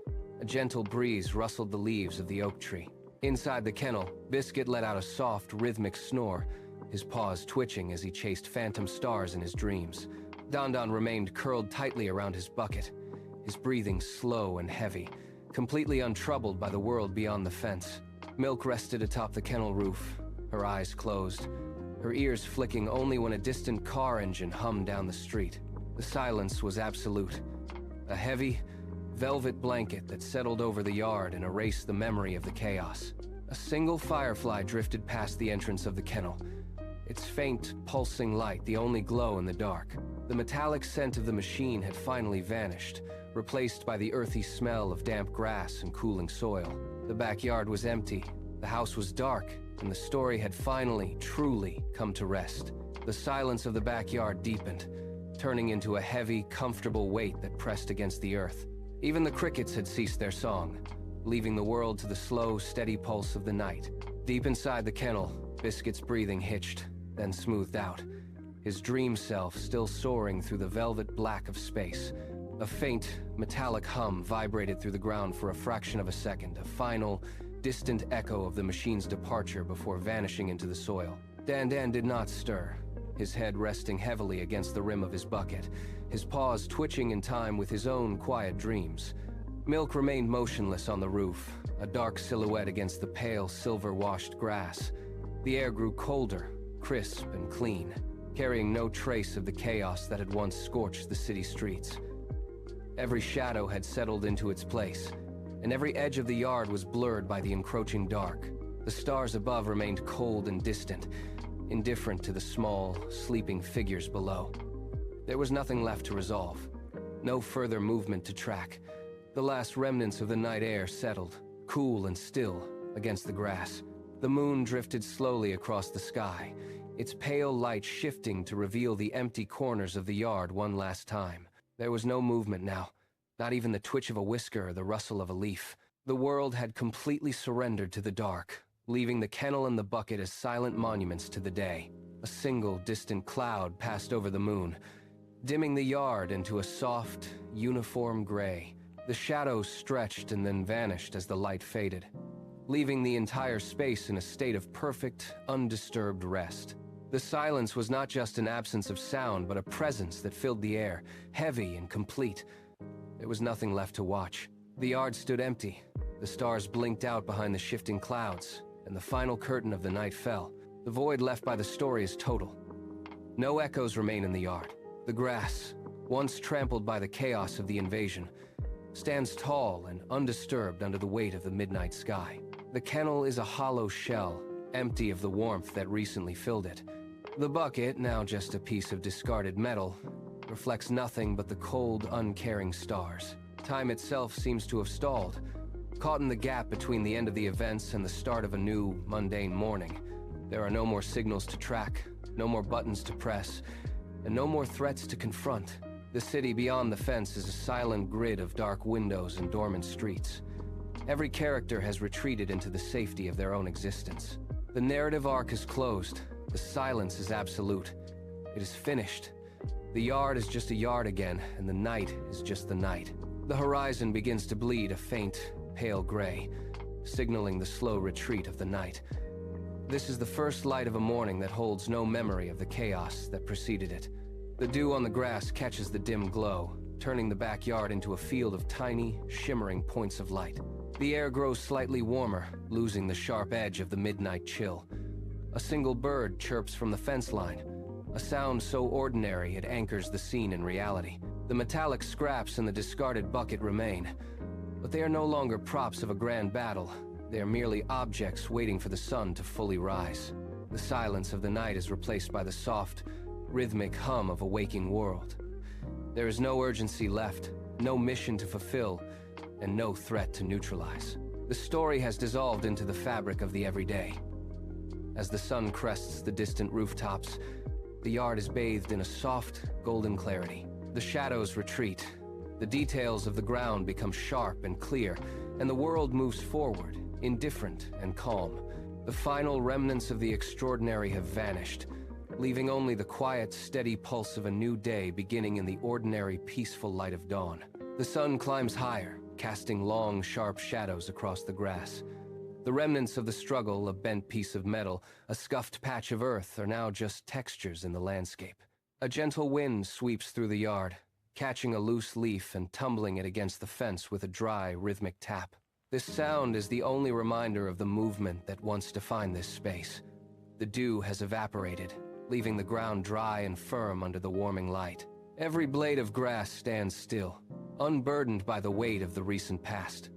A gentle breeze rustled the leaves of the oak tree. Inside the kennel, Biscuit let out a soft, rhythmic snore, his paws twitching as he chased phantom stars in his dreams. Dandan remained curled tightly around his bucket, his breathing slow and heavy, completely untroubled by the world beyond the fence. Milk rested atop the kennel roof, her eyes closed, her ears flicking only when a distant car engine hummed down the street. The silence was absolute. A heavy, velvet blanket that settled over the yard and erased the memory of the chaos. A single firefly drifted past the entrance of the kennel, its faint, pulsing light the only glow in the dark. The metallic scent of the machine had finally vanished, replaced by the earthy smell of damp grass and cooling soil. The backyard was empty, the house was dark, and the story had finally, truly come to rest. The silence of the backyard deepened, turning into a heavy, comfortable weight that pressed against the earth. Even the crickets had ceased their song, leaving the world to the slow, steady pulse of the night. Deep inside the kennel, Biscuit's breathing hitched, then smoothed out, his dream self still soaring through the velvet black of space. A faint, metallic hum vibrated through the ground for a fraction of a second, a final, distant echo of the machine's departure before vanishing into the soil. Dandan did not stir, his head resting heavily against the rim of his bucket, his paws twitching in time with his own quiet dreams. Milk remained motionless on the roof, a dark silhouette against the pale, silver-washed grass. The air grew colder, crisp and clean, carrying no trace of the chaos that had once scorched the city streets. Every shadow had settled into its place, and every edge of the yard was blurred by the encroaching dark. The stars above remained cold and distant, indifferent to the small, sleeping figures below. There was nothing left to resolve, no further movement to track. The last remnants of the night air settled, cool and still, against the grass. The moon drifted slowly across the sky, its pale light shifting to reveal the empty corners of the yard one last time. There was no movement now, not even the twitch of a whisker or the rustle of a leaf. The world had completely surrendered to the dark, leaving the kennel and the bucket as silent monuments to the day. A single distant cloud passed over the moon, dimming the yard into a soft, uniform gray. The shadows stretched and then vanished as the light faded, leaving the entire space in a state of perfect, undisturbed rest. The silence was not just an absence of sound, but a presence that filled the air, heavy and complete. There was nothing left to watch. The yard stood empty. The stars blinked out behind the shifting clouds, and the final curtain of the night fell. The void left by the story is total. No echoes remain in the yard. The grass, once trampled by the chaos of the invasion, stands tall and undisturbed under the weight of the midnight sky. The kennel is a hollow shell, empty of the warmth that recently filled it. The bucket, now just a piece of discarded metal, reflects nothing but the cold, uncaring stars. Time itself seems to have stalled, caught in the gap between the end of the events and the start of a new, mundane morning. There are no more signals to track, no more buttons to press, and no more threats to confront. The city beyond the fence is a silent grid of dark windows and dormant streets. Every character has retreated into the safety of their own existence. The narrative arc is closed. The silence is absolute. It is finished. The yard is just a yard again, and the night is just the night. The horizon begins to bleed a faint, pale gray, signaling the slow retreat of the night. This is the first light of a morning that holds no memory of the chaos that preceded it. The dew on the grass catches the dim glow, turning the backyard into a field of tiny, shimmering points of light. The air grows slightly warmer, losing the sharp edge of the midnight chill. A single bird chirps from the fence line, a sound so ordinary it anchors the scene in reality. The metallic scraps in the discarded bucket remain, but they are no longer props of a grand battle. They are merely objects waiting for the sun to fully rise. The silence of the night is replaced by the soft, rhythmic hum of a waking world. There is no urgency left, no mission to fulfill, and no threat to neutralize. The story has dissolved into the fabric of the everyday. As the sun crests the distant rooftops, the yard is bathed in a soft, golden clarity. The shadows retreat, the details of the ground become sharp and clear, and the world moves forward, indifferent and calm. The final remnants of the extraordinary have vanished, leaving only the quiet, steady pulse of a new day beginning in the ordinary, peaceful light of dawn. The sun climbs higher, casting long, sharp shadows across the grass. The remnants of the struggle, a bent piece of metal, a scuffed patch of earth, are now just textures in the landscape. A gentle wind sweeps through the yard, catching a loose leaf and tumbling it against the fence with a dry, rhythmic tap. This sound is the only reminder of the movement that once defined this space. The dew has evaporated, leaving the ground dry and firm under the warming light. Every blade of grass stands still, unburdened by the weight of the recent past.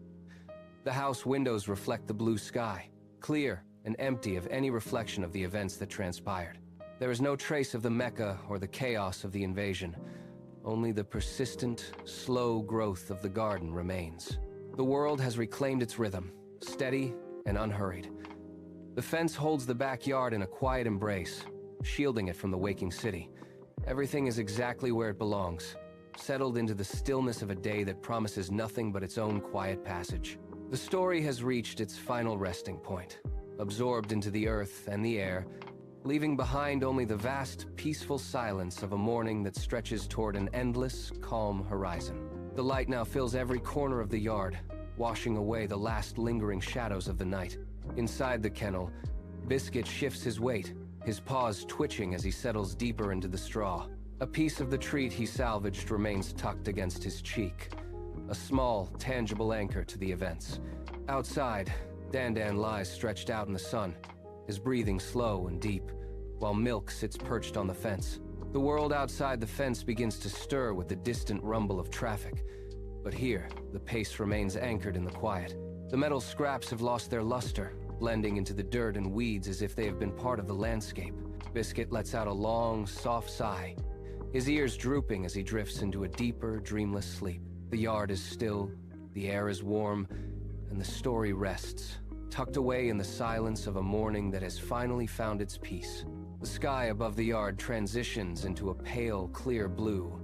The house windows reflect the blue sky, clear and empty of any reflection of the events that transpired. There is no trace of the Mecha or the chaos of the invasion. Only the persistent, slow growth of the garden remains. The world has reclaimed its rhythm, steady and unhurried. The fence holds the backyard in a quiet embrace, shielding it from the waking city. Everything is exactly where it belongs, settled into the stillness of a day that promises nothing but its own quiet passage. The story has reached its final resting point, absorbed into the earth and the air, leaving behind only the vast, peaceful silence of a morning that stretches toward an endless, calm horizon. The light now fills every corner of the yard, washing away the last lingering shadows of the night. Inside the kennel, Biscuit shifts his weight, his paws twitching as he settles deeper into the straw. A piece of the treat he salvaged remains tucked against his cheek, a small, tangible anchor to the events. Outside, Dandan lies stretched out in the sun, his breathing slow and deep, while Milk sits perched on the fence. The world outside the fence begins to stir with the distant rumble of traffic, but here, the pace remains anchored in the quiet. The metal scraps have lost their luster, blending into the dirt and weeds as if they have been part of the landscape. Biscuit lets out a long, soft sigh, his ears drooping as he drifts into a deeper, dreamless sleep. The yard is still, the air is warm, and the story rests, tucked away in the silence of a morning that has finally found its peace. The sky above the yard transitions into a pale, clear blue,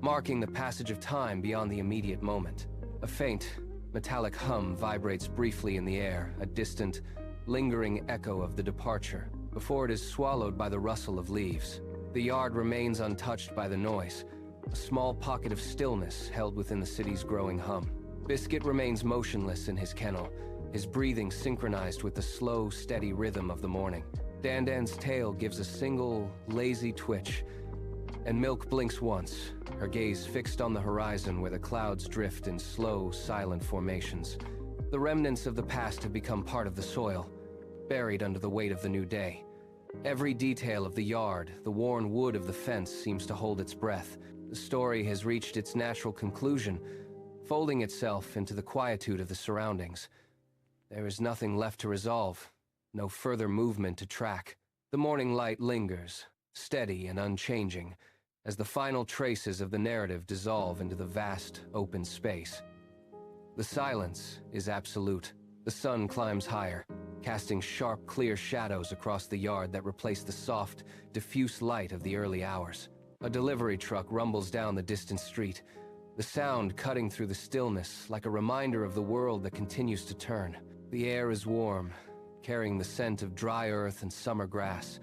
marking the passage of time beyond the immediate moment. A faint, metallic hum vibrates briefly in the air, a distant, lingering echo of the departure, before it is swallowed by the rustle of leaves. The yard remains untouched by the noise, a small pocket of stillness held within the city's growing hum. Biscuit remains motionless in his kennel, his breathing synchronized with the slow, steady rhythm of the morning. Dandan's tail gives a single, lazy twitch, and Milk blinks once, her gaze fixed on the horizon where the clouds drift in slow, silent formations. The remnants of the past have become part of the soil, buried under the weight of the new day. Every detail of the yard, the worn wood of the fence seems to hold its breath. The story has reached its natural conclusion, folding itself into the quietude of the surroundings. There is nothing left to resolve, no further movement to track. The morning light lingers, steady and unchanging, as the final traces of the narrative dissolve into the vast, open space. The silence is absolute. The sun climbs higher, casting sharp, clear shadows across the yard that replace the soft, diffuse light of the early hours. A delivery truck rumbles down the distant street, the sound cutting through the stillness like a reminder of the world that continues to turn. The air is warm, carrying the scent of dry earth and summer grass.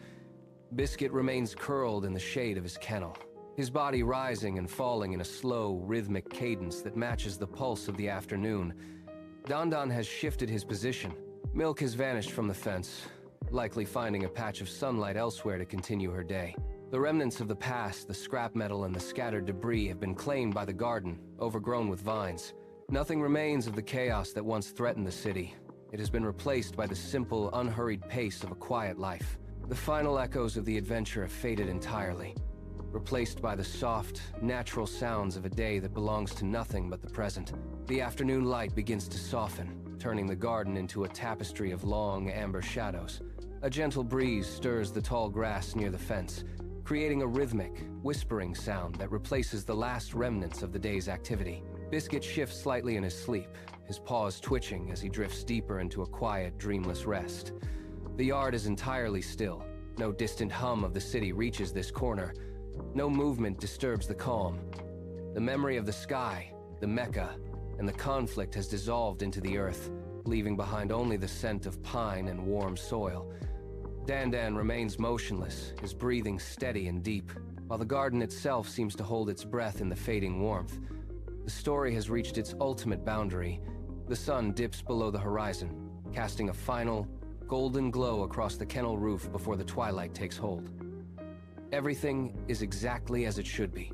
Biscuit remains curled in the shade of his kennel, his body rising and falling in a slow, rhythmic cadence that matches the pulse of the afternoon. Dandan has shifted his position. Milk has vanished from the fence, likely finding a patch of sunlight elsewhere to continue her day. The remnants of the past, the scrap metal and the scattered debris have been claimed by the garden, overgrown with vines. Nothing remains of the chaos that once threatened the city. It has been replaced by the simple, unhurried pace of a quiet life. The final echoes of the adventure have faded entirely, replaced by the soft, natural sounds of a day that belongs to nothing but the present. The afternoon light begins to soften, turning the garden into a tapestry of long, amber shadows. A gentle breeze stirs the tall grass near the fence, creating a rhythmic, whispering sound that replaces the last remnants of the day's activity. Biscuit shifts slightly in his sleep, his paws twitching as he drifts deeper into a quiet, dreamless rest. The yard is entirely still. No distant hum of the city reaches this corner. No movement disturbs the calm. The memory of the sky, the Mecha, and the conflict has dissolved into the earth, leaving behind only the scent of pine and warm soil. Dandan remains motionless, his breathing steady and deep, while the garden itself seems to hold its breath in the fading warmth. The story has reached its ultimate boundary. The sun dips below the horizon, casting a final, golden glow across the kennel roof before the twilight takes hold. Everything is exactly as it should be.